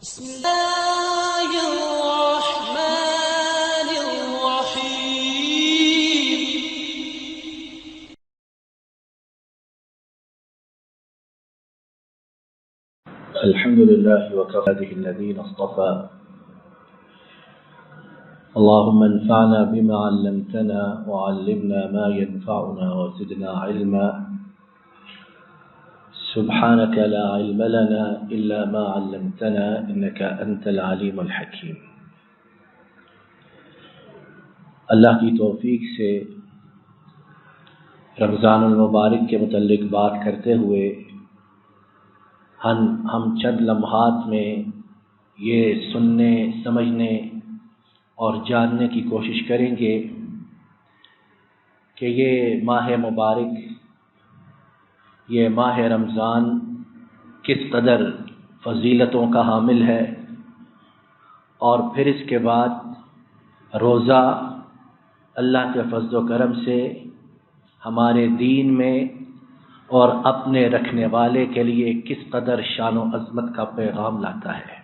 بسم الله الرحمن الرحيم. الحمد لله وكفى به الذين اصطفى. اللهم انفعنا بما علمتنا وعلمنا ما ينفعنا وزدنا علما. سبحانك لا علم لنا إلا ما علمتنا إنك أنت العليم الحكيم. اللہ کی توفیق سے رمضان المبارک کے متعلق بات کرتے ہوئے ہم چند لمحات میں یہ سننے، سمجھنے اور جاننے کی کوشش کریں گے کہ یہ ماہ مبارک، یہ ماہ رمضان کس قدر فضیلتوں کا حامل ہے، اور پھر اس کے بعد روزہ اللہ کے فضل و کرم سے ہمارے دین میں اور اپنے رکھنے والے کے لیے کس قدر شان و عظمت کا پیغام لاتا ہے۔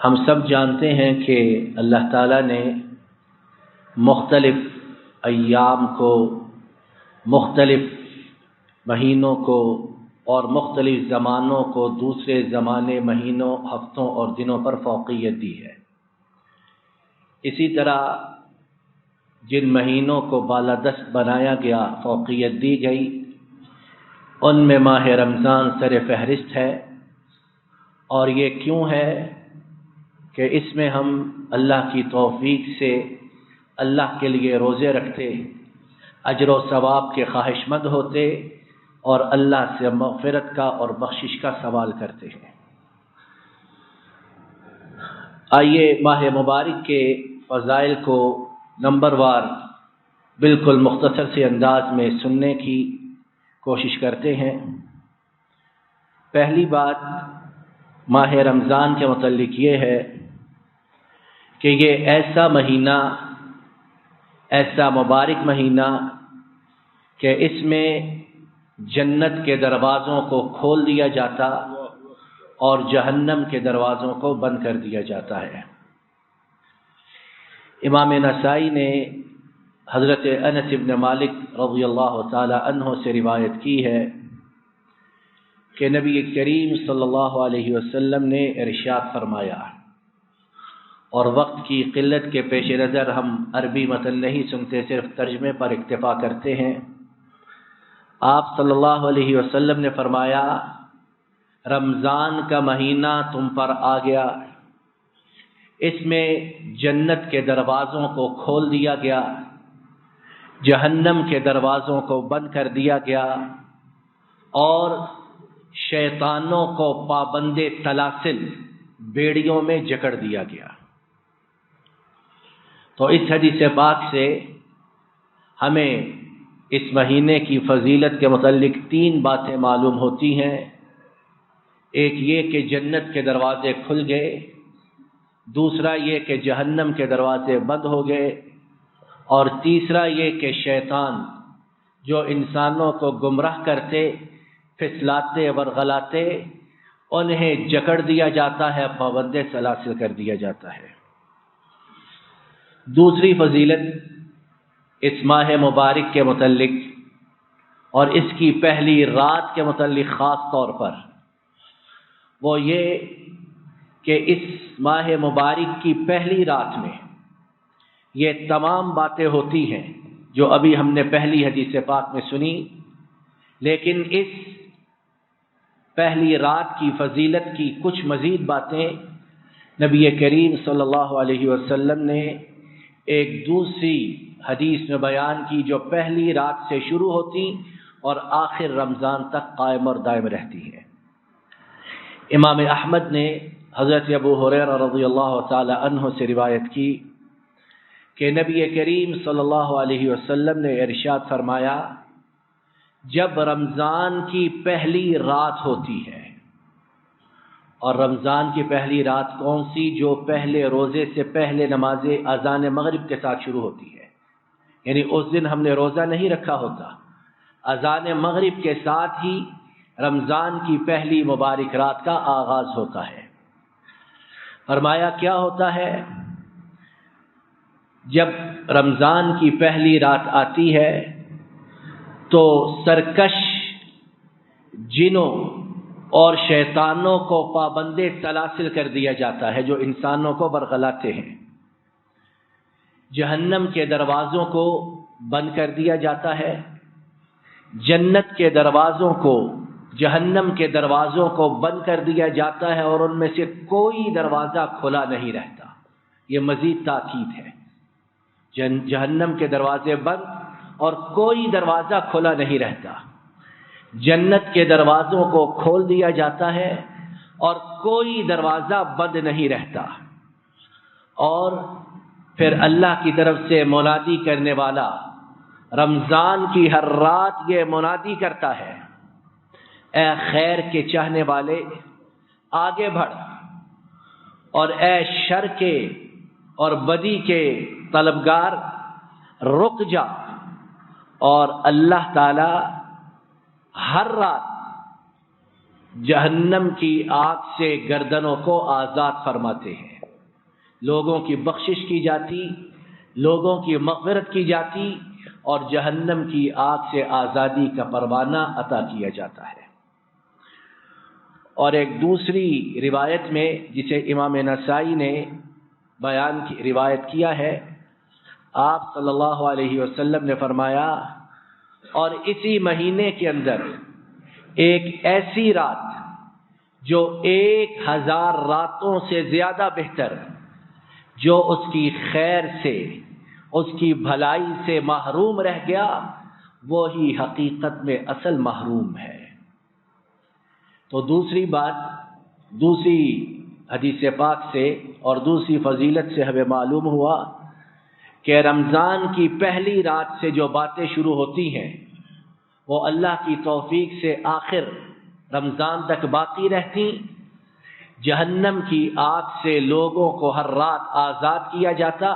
ہم سب جانتے ہیں کہ اللہ تعالیٰ نے مختلف ایام کو، مختلف مہینوں کو اور مختلف زمانوں کو دوسرے زمانے، مہینوں، ہفتوں اور دنوں پر فوقیت دی ہے۔ اسی طرح جن مہینوں کو بالادست بنایا گیا، فوقیت دی گئی، ان میں ماہ رمضان سر فہرست ہے۔ اور یہ کیوں ہے کہ اس میں ہم اللہ کی توفیق سے اللہ کے لیے روزے رکھتے، اجر و ثواب کے خواہش مند ہوتے اور اللہ سے مغفرت کا اور بخشش کا سوال کرتے ہیں۔ آئیے ماہ مبارک کے فضائل کو نمبر وار بالکل مختصر سے انداز میں سننے کی کوشش کرتے ہیں۔ پہلی بات ماہ رمضان کے متعلق یہ ہے کہ یہ ایسا مہینہ، ایسا مبارک مہینہ کہ اس میں جنت کے دروازوں کو کھول دیا جاتا اور جہنم کے دروازوں کو بند کر دیا جاتا ہے۔ امام نسائی نے حضرت انس بن مالک رضی اللہ تعالی عنہ سے روایت کی ہے کہ نبی کریم صلی اللہ علیہ وسلم نے ارشاد فرمایا، اور وقت کی قلت کے پیش نظر ہم عربی متن نہیں سنتے، صرف ترجمے پر اکتفا کرتے ہیں۔ آپ صلی اللہ علیہ وسلم نے فرمایا، رمضان کا مہینہ تم پر آ گیا، اس میں جنت کے دروازوں کو کھول دیا گیا، جہنم کے دروازوں کو بند کر دیا گیا، اور شیطانوں کو پابند تلاسل بیڑیوں میں جکڑ دیا گیا۔ تو اس حدیث پاک سے ہمیں اس مہینے کی فضیلت کے متعلق تین باتیں معلوم ہوتی ہیں۔ ایک یہ کہ جنت کے دروازے کھل گئے، دوسرا یہ کہ جہنم کے دروازے بند ہو گئے، اور تیسرا یہ کہ شیطان جو انسانوں کو گمراہ کرتے، پھسلاتے، ورغلاتے، انہیں جکڑ دیا جاتا ہے، پابند سلاسل کر دیا جاتا ہے۔ دوسری فضیلت اس ماہ مبارک کے متعلق اور اس کی پہلی رات کے متعلق خاص طور پر وہ یہ کہ اس ماہ مبارک کی پہلی رات میں یہ تمام باتیں ہوتی ہیں جو ابھی ہم نے پہلی حدیث پاک میں سنی، لیکن اس پہلی رات کی فضیلت کی کچھ مزید باتیں نبی کریم صلی اللہ علیہ وسلم نے ایک دوسری حدیث میں بیان کی، جو پہلی رات سے شروع ہوتی اور آخر رمضان تک قائم اور دائم رہتی ہے۔ امام احمد نے حضرت ابو ہریرہ رضی اللہ تعالی عنہ سے روایت کی کہ نبی کریم صلی اللہ علیہ وسلم نے ارشاد فرمایا، جب رمضان کی پہلی رات ہوتی ہے، اور رمضان کی پہلی رات کون سی؟ جو پہلے روزے سے پہلے نماز اذان مغرب کے ساتھ شروع ہوتی ہے، یعنی اس دن ہم نے روزہ نہیں رکھا ہوتا، اذان مغرب کے ساتھ ہی رمضان کی پہلی مبارک رات کا آغاز ہوتا ہے۔ فرمایا کیا ہوتا ہے؟ جب رمضان کی پہلی رات آتی ہے تو سرکش جنوں اور شیطانوں کو پابند سلاسل کر دیا جاتا ہے جو انسانوں کو برگلاتے ہیں۔ جہنم کے دروازوں کو بند کر دیا جاتا ہے، جنت کے دروازوں کو جہنم کے دروازوں کو بند کر دیا جاتا ہے، اور ان میں سے کوئی دروازہ کھلا نہیں رہتا۔ یہ مزید تاکید ہے، جہنم کے دروازے بند اور کوئی دروازہ کھلا نہیں رہتا۔ جنت کے دروازوں کو کھول دیا جاتا ہے اور کوئی دروازہ بند نہیں رہتا۔ اور پھر اللہ کی طرف سے منادی کرنے والا رمضان کی ہر رات یہ منادی کرتا ہے، اے خیر کے چاہنے والے آگے بڑھ، اور اے شر کے اور بدی کے طلبگار رک جا۔ اور اللہ تعالی ہر رات جہنم کی آگ سے گردنوں کو آزاد فرماتے ہیں، لوگوں کی بخشش کی جاتی، لوگوں کی مغفرت کی جاتی، اور جہنم کی آگ سے آزادی کا پروانہ عطا کیا جاتا ہے۔ اور ایک دوسری روایت میں جسے امام نسائی نے روایت کیا ہے، آپ صلی اللہ علیہ وسلم نے فرمایا، اور اسی مہینے کے اندر ایک ایسی رات جو 1000 راتوں سے زیادہ بہتر، جو اس کی خیر سے، اس کی بھلائی سے محروم رہ گیا، وہی حقیقت میں اصل محروم ہے۔ تو دوسری بات، دوسری حدیث پاک سے اور دوسری فضیلت سے ہمیں معلوم ہوا کہ رمضان کی پہلی رات سے جو باتیں شروع ہوتی ہیں وہ اللہ کی توفیق سے آخر رمضان تک باقی رہتی۔ جہنم کی آگ سے لوگوں کو ہر رات آزاد کیا جاتا،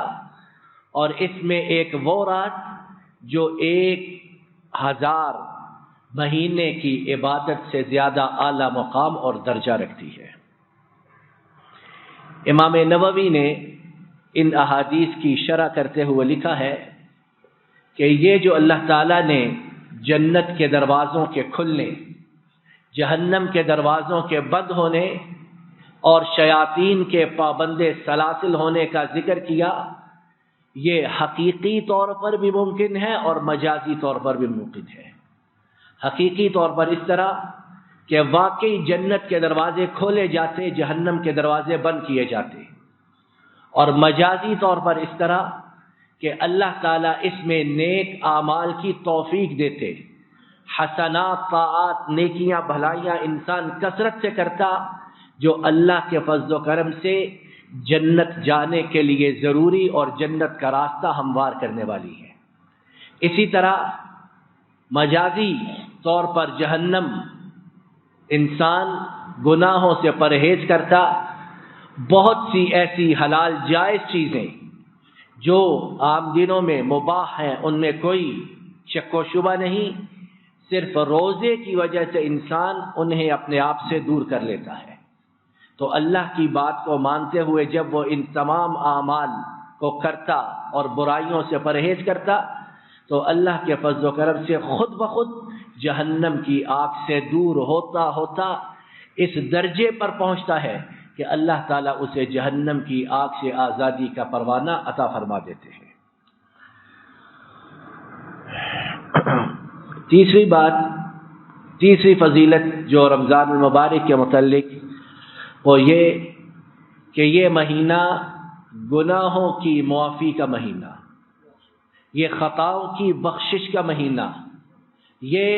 اور اس میں ایک وہ رات جو 1000 مہینے کی عبادت سے زیادہ اعلیٰ مقام اور درجہ رکھتی ہے۔ امام نووی نے ان احادیث کی شرح کرتے ہوئے لکھا ہے کہ یہ جو اللہ تعالیٰ نے جنت کے دروازوں کے کھلنے، جہنم کے دروازوں کے بند ہونے اور شیاطین کے پابند سلاسل ہونے کا ذکر کیا، یہ حقیقی طور پر بھی ممکن ہے اور مجازی طور پر بھی ممکن ہے۔ حقیقی طور پر اس طرح کہ واقعی جنت کے دروازے کھولے جاتے، جہنم کے دروازے بند کیے جاتے، اور مجازی طور پر اس طرح کہ اللہ تعالیٰ اس میں نیک اعمال کی توفیق دیتے، حسنات، طاعات، نیکیاں، بھلائیاں انسان کثرت سے کرتا، جو اللہ کے فضل و کرم سے جنت جانے کے لیے ضروری اور جنت کا راستہ ہموار کرنے والی ہے۔ اسی طرح مجازی طور پر جہنم، انسان گناہوں سے پرہیز کرتا، بہت سی ایسی حلال جائز چیزیں جو عام دنوں میں مباح ہیں ان میں کوئی شک و شبہ نہیں، صرف روزے کی وجہ سے انسان انہیں اپنے آپ سے دور کر لیتا ہے۔ تو اللہ کی بات کو مانتے ہوئے جب وہ ان تمام اعمال کو کرتا اور برائیوں سے پرہیز کرتا، تو اللہ کے فضل و کرم سے خود بخود جہنم کی آگ سے دور ہوتا ہوتا اس درجے پر پہنچتا ہے کہ اللہ تعالیٰ اسے جہنم کی آگ سے آزادی کا پروانہ عطا فرما دیتے ہیں۔ تیسری بات، تیسری فضیلت جو رمضان المبارک کے متعلق وہ یہ کہ یہ مہینہ گناہوں کی معافی کا مہینہ، یہ خطاؤں کی بخشش کا مہینہ، یہ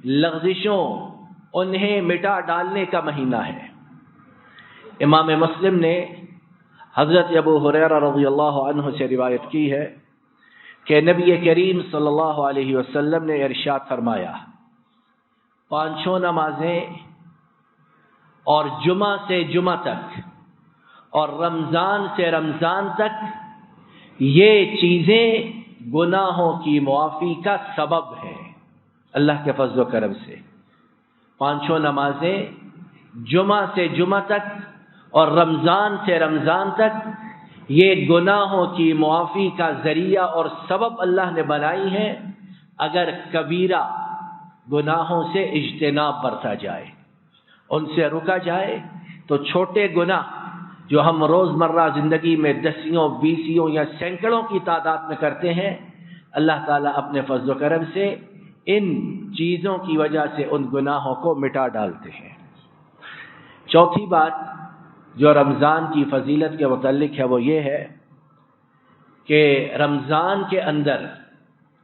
لغزشوں انہیں مٹا ڈالنے کا مہینہ ہے۔ امام مسلم نے حضرت ابو ہریرہ رضی اللہ عنہ سے روایت کی ہے کہ نبی کریم صلی اللہ علیہ وسلم نے ارشاد فرمایا، 5 نمازیں اور جمعہ سے جمعہ تک اور رمضان سے رمضان تک، یہ چیزیں گناہوں کی معافی کا سبب ہے اللہ کے فضل و کرم سے۔ پانچوں نمازیں جمعہ سے جمعہ تک اور رمضان سے رمضان تک یہ گناہوں کی معافی کا ذریعہ اور سبب اللہ نے بنائی ہے اگر کبیرہ گناہوں سے اجتناب برتا جائے، ان سے رکا جائے، تو چھوٹے گناہ جو ہم روزمرہ زندگی میں دسیوں بیسیوں یا سینکڑوں کی تعداد میں کرتے ہیں، اللہ تعالیٰ اپنے فضل و کرم سے ان چیزوں کی وجہ سے ان گناہوں کو مٹا ڈالتے ہیں۔ چوتھی بات جو رمضان کی فضیلت کے متعلق ہے وہ یہ ہے کہ رمضان کے اندر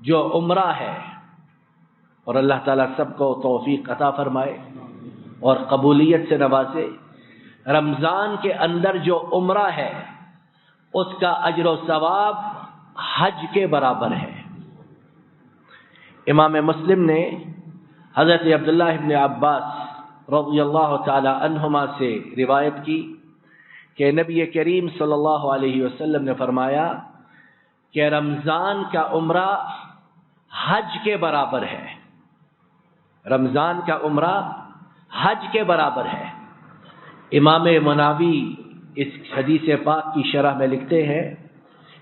جو عمرہ ہے، اور اللہ تعالیٰ سب کو توفیق عطا فرمائے اور قبولیت سے نوازے، رمضان کے اندر جو عمرہ ہے اس کا اجر و ثواب حج کے برابر ہے۔ امام مسلم نے حضرت عبداللہ ابن عباس رضی اللہ تعالی عنہما سے روایت کی کہ نبی کریم صلی اللہ علیہ وسلم نے فرمایا کہ رمضان کا عمرہ حج کے برابر ہے، رمضان کا عمرہ حج کے برابر ہے۔ امام مناوی اس حدیث پاک کی شرح میں لکھتے ہیں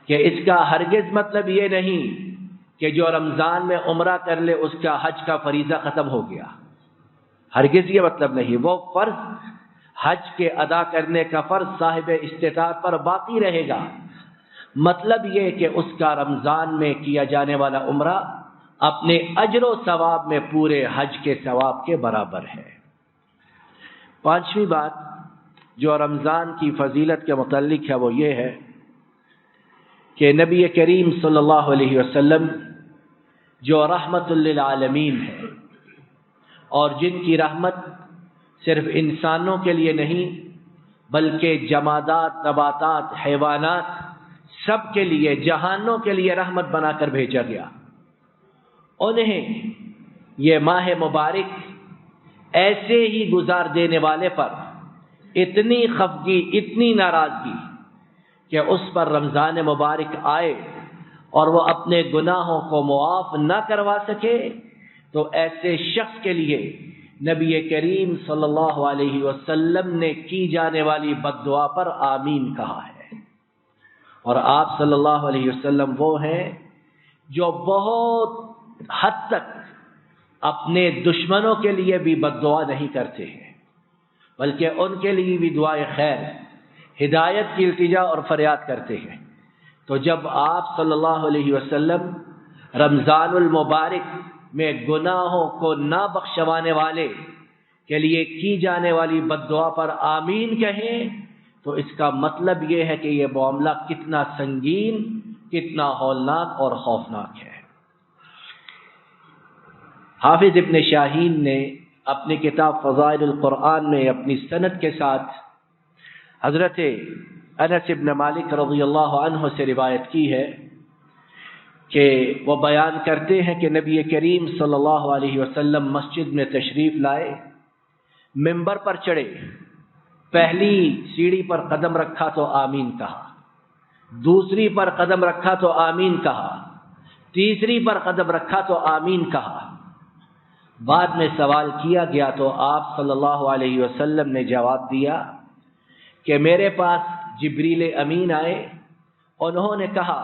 کہ اس کا ہرگز مطلب یہ نہیں کہ جو رمضان میں عمرہ کر لے اس کا حج کا فریضہ ختم ہو گیا، ہرگز یہ مطلب نہیں، وہ فرض حج کے ادا کرنے کا فرض صاحب استطاعت پر باقی رہے گا۔ مطلب یہ کہ اس کا رمضان میں کیا جانے والا عمرہ اپنے اجر و ثواب میں پورے حج کے ثواب کے برابر ہے۔ پانچویں بات جو رمضان کی فضیلت کے متعلق ہے وہ یہ ہے کہ نبی کریم صلی اللہ علیہ وسلم جو رحمت للعالمین ہے اور جن کی رحمت صرف انسانوں کے لیے نہیں بلکہ جمادات، نباتات، حیوانات سب کے لیے، جہانوں کے لیے رحمت بنا کر بھیجا گیا، انہیں یہ ماہ مبارک ایسے ہی گزار دینے والے پر اتنی خفگی، اتنی ناراضگی کہ اس پر رمضان مبارک آئے اور وہ اپنے گناہوں کو معاف نہ کروا سکے، تو ایسے شخص کے لیے نبی کریم صلی اللہ علیہ وسلم نے کی جانے والی بد دعا پر آمین کہا ہے۔ اور آپ صلی اللہ علیہ وسلم وہ ہیں جو بہت حد تک اپنے دشمنوں کے لیے بھی بد دعا نہیں کرتے ہیں، بلکہ ان کے لیے بھی دعائے خیر، ہدایت کی التجا اور فریاد کرتے ہیں۔ تو جب آپ صلی اللہ علیہ وسلم رمضان المبارک میں گناہوں کو نہ بخشوانے والے کے لیے کی جانے والی بد دعا پر آمین کہیں تو اس کا مطلب یہ ہے کہ یہ معاملہ کتنا سنگین، کتنا ہولناک اور خوفناک ہے۔ حافظ ابن شاہین نے اپنی کتاب فضائل القرآن میں اپنی سند کے ساتھ حضرت انس ابن مالک رضی اللہ عنہ سے روایت کی ہے کہ وہ بیان کرتے ہیں کہ نبی کریم صلی اللہ علیہ وسلم مسجد میں تشریف لائے، منبر پر چڑھے، پہلی سیڑھی پر قدم رکھا تو آمین کہا، دوسری پر قدم رکھا تو آمین کہا، تیسری پر قدم رکھا تو آمین کہا۔ بعد میں سوال کیا گیا تو آپ صلی اللہ علیہ وسلم نے جواب دیا کہ میرے پاس جبریل امین آئے، انہوں نے کہا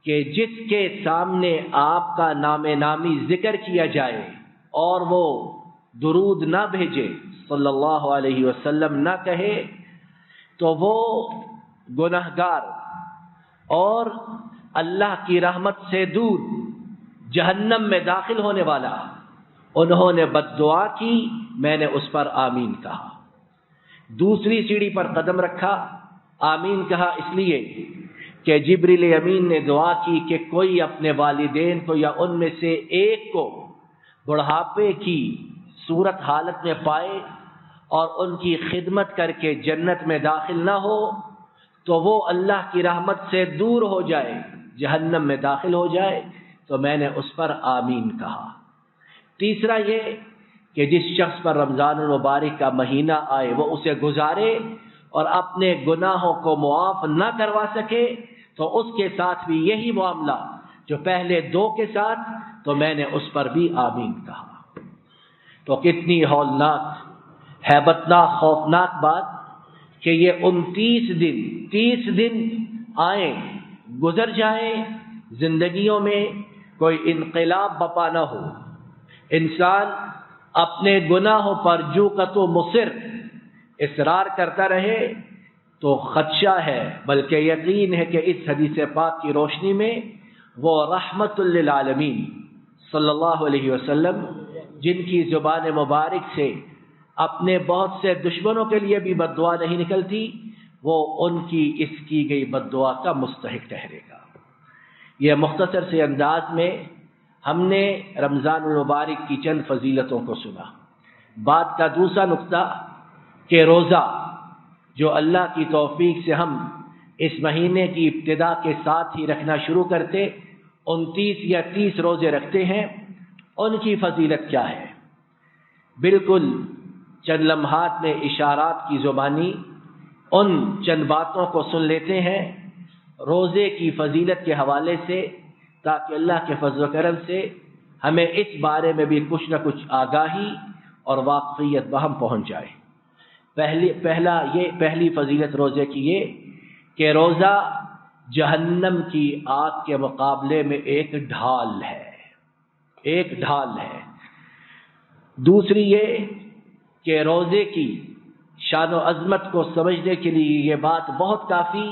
کہ جس کے سامنے آپ کا نام نامی ذکر کیا جائے اور وہ درود نہ بھیجے، صلی اللہ علیہ وسلم نہ کہے، تو وہ گنہگار اور اللہ کی رحمت سے دور جہنم میں داخل ہونے والا۔ انہوں نے بد دعا کی، میں نے اس پر آمین کہا۔ دوسری سیڑھی پر قدم رکھا، آمین کہا اس لیے کہ جبریل امین نے دعا کی کہ کوئی اپنے والدین کو یا ان میں سے ایک کو بڑھاپے کی صورت حالت میں پائے اور ان کی خدمت کر کے جنت میں داخل نہ ہو تو وہ اللہ کی رحمت سے دور ہو جائے، جہنم میں داخل ہو جائے، تو میں نے اس پر آمین کہا۔ تیسرا یہ کہ جس شخص پر رمضان المبارک کا مہینہ آئے وہ اسے گزارے اور اپنے گناہوں کو معاف نہ کروا سکے تو اس کے ساتھ بھی یہی معاملہ جو پہلے دو کے ساتھ، تو میں نے اس پر بھی آمین کہا۔ تو کتنی ہولناک، ہیبتناک، خوفناک بات کہ یہ 30 دن آئیں گزر جائیں، زندگیوں میں کوئی انقلاب بپا نہ ہو، انسان اپنے گناہوں پر جو کا تو مصر اصرار کرتا رہے، تو خدشہ ہے بلکہ یقین ہے کہ اس حدیث پاک کی روشنی میں وہ رحمت للعالمین صلی اللہ علیہ وسلم، جن کی زبان مبارک سے اپنے بہت سے دشمنوں کے لیے بھی بد دعا نہیں نکلتی، وہ ان کی اس کی گئی بد دعا کا مستحق ٹھہرے گا۔ یہ مختصر سے انداز میں ہم نے رمضان المبارک کی چند فضیلتوں کو سنا۔ بات کا دوسرا نقطہ کہ روزہ جو اللہ کی توفیق سے ہم اس مہینے کی ابتدا کے ساتھ ہی رکھنا شروع کرتے، 29 یا 30 روزے رکھتے ہیں، ان کی فضیلت کیا ہے؟ بالکل چند لمحات میں اشارات کی زبانی ان چند باتوں کو سن لیتے ہیں روزے کی فضیلت کے حوالے سے، تاکہ اللہ کے فضل و کرم سے ہمیں اس بارے میں بھی کچھ نہ کچھ آگاہی اور واقفیت بہم پہنچ جائے۔ پہلی فضیلت روزے کی یہ کہ روزہ جہنم کی آگ کے مقابلے میں ایک ڈھال ہے۔ دوسری یہ کہ روزے کی شان و عظمت کو سمجھنے کے لیے یہ بات بہت کافی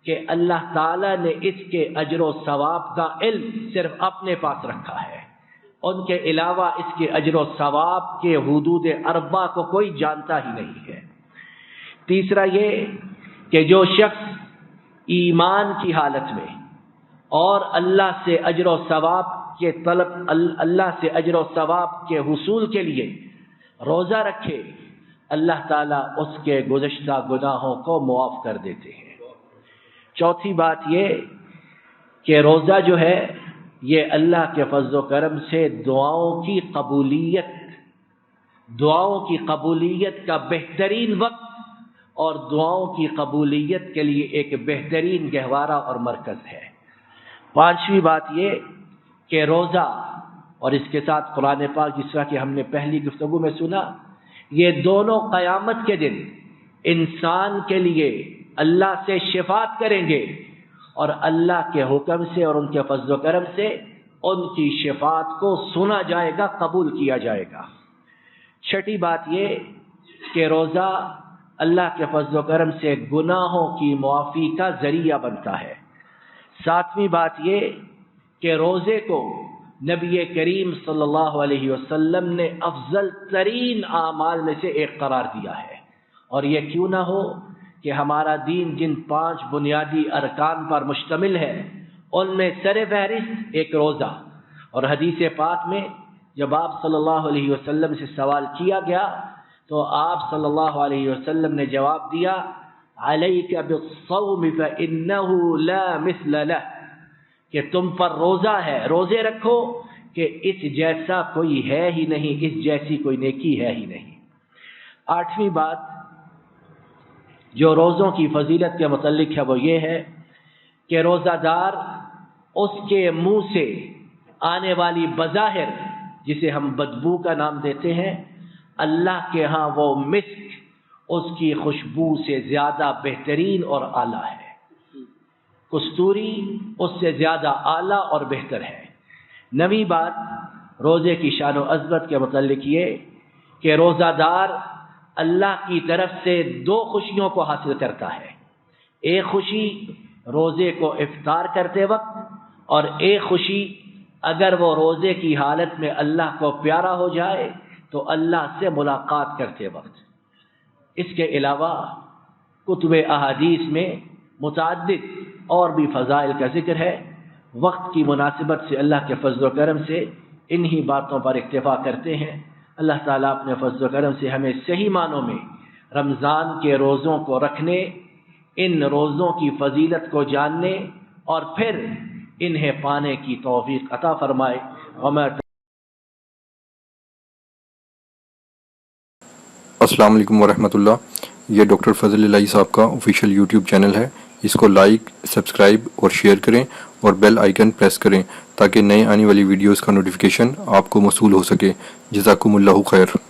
کہ اللہ تعالیٰ نے اس کے اجر و ثواب کا علم صرف اپنے پاس رکھا ہے، ان کے علاوہ اس کے اجر و ثواب کے حدود اربع کو کوئی جانتا ہی نہیں ہے۔ تیسرا یہ کہ جو شخص ایمان کی حالت میں اور اللہ سے اجر و ثواب کے طلب، اللہ سے اجر و ثواب کے حصول کے لیے روزہ رکھے، اللہ تعالیٰ اس کے گزشتہ گناہوں کو معاف کر دیتے ہیں۔ چوتھی بات یہ کہ روزہ جو ہے یہ اللہ کے فضل و کرم سے دعاؤں کی قبولیت کا بہترین وقت اور دعاؤں کی قبولیت کے لیے ایک بہترین گہوارہ اور مرکز ہے۔ پانچویں بات یہ کہ روزہ اور اس کے ساتھ قرآن پاک، جس طرح کہ ہم نے پہلی گفتگو میں سنا، یہ دونوں قیامت کے دن انسان کے لیے اللہ سے شفاعت کریں گے، اور اللہ کے حکم سے اور ان کے فضل و کرم سے ان کی شفاعت کو سنا جائے گا، قبول کیا جائے گا۔ چھٹی بات یہ کہ روزہ اللہ کے فضل و کرم سے گناہوں کی معافی کا ذریعہ بنتا ہے۔ ساتویں بات یہ کہ روزے کو نبی کریم صلی اللہ علیہ وسلم نے افضل ترین اعمال میں سے ایک قرار دیا ہے، اور یہ کیوں نہ ہو کہ ہمارا دین جن 5 بنیادی ارکان پر مشتمل ہے ان میں سر فہرست ایک روزہ۔ اور حدیث پاک میں جب آپ صلی اللہ علیہ وسلم سے سوال کیا گیا تو آپ صلی اللہ علیہ وسلم نے جواب دیا، علیک بالصوم فإنہ لا مثل لہ، کہ تم پر روزہ ہے، روزے رکھو کہ اس جیسا کوئی ہے ہی نہیں، اس جیسی کوئی نیکی ہے ہی نہیں۔ آٹھویں بات جو روزوں کی فضیلت کے متعلق ہے وہ یہ ہے کہ روزہ دار اس کے منہ سے آنے والی بظاہر، جسے ہم بدبو کا نام دیتے ہیں، اللہ کے ہاں وہ مسک اس کی خوشبو سے زیادہ بہترین اور اعلیٰ ہے، کستوری اس سے زیادہ اعلیٰ اور بہتر ہے۔ نویں بات روزے کی شان و عظمت کے متعلق یہ کہ روزہ دار اللہ کی طرف سے 2 خوشیوں کو حاصل کرتا ہے۔ ایک خوشی روزے کو افطار کرتے وقت، اور ایک خوشی اگر وہ روزے کی حالت میں اللہ کو پیارا ہو جائے تو اللہ سے ملاقات کرتے وقت۔ اس کے علاوہ کتب احادیث میں متعدد اور بھی فضائل کا ذکر ہے۔ وقت کی مناسبت سے اللہ کے فضل و کرم سے انہی باتوں پر اکتفا کرتے ہیں۔ اللہ تعالیٰ اپنے فضل و کرم سے ہمیں صحیح معنوں میں رمضان کے روزوں کو رکھنے، ان روزوں کی فضیلت کو جاننے اور پھر انہیں پانے کی توفیق عطا فرمائے۔ السلام علیکم ورحمۃ اللہ۔ یہ ڈاکٹر فضل الہی صاحب کا آفیشیل یوٹیوب چینل ہے، اس کو لائک، سبسکرائب اور شیئر کریں اور بیل آئیکن پریس کریں تاکہ نئے آنے والی ویڈیوز کا نوٹیفیکیشن آپ کو موصول ہو سکے۔ جزاکم اللہ خیر۔